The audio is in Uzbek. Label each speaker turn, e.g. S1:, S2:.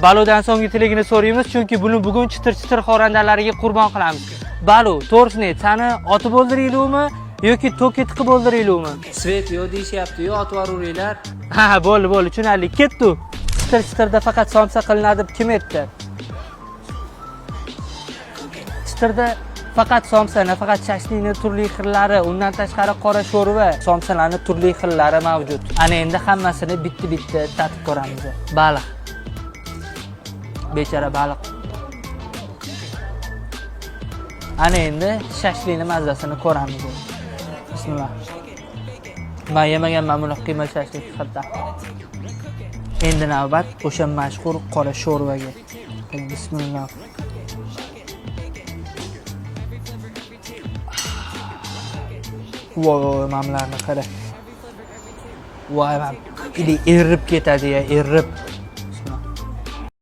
S1: Balodan so'nggi tiligini so'raymiz, chunki buni bugun chitir-chitir xorandalariga qurbon qilamiz. Balo, to'g'risini, seni otib o'ldiraylikmi yoki to'kka tiqib o'ldiraylikmi?
S2: Svet yo'q deyishyapti-yu, otib yuboringlar.
S1: Ha, bo'ldi, tushunarli. Ketdi. Chitir-chitirda faqat somsa qilinadi deb kim aytdi? Chitirda faqat somsa, nafaqat shashlikning turli xillari, undan tashqari qora sho'rva, somsalarning turli xillari mavjud. Ana endi hammasini bitta-bitta tatib ko'ramiz. Baliq. Bechara baliq. Ana endi shashlikning mazasini ko'ramiz. Bismillah. Men yemaganman buni qiymal shashlik hatto. Endi navbat o'sha mashhur qora sho'rvaga. Bismillah. Voy, mamlarni qara. Voy, mam. Ili erib ketadi-ya, erib.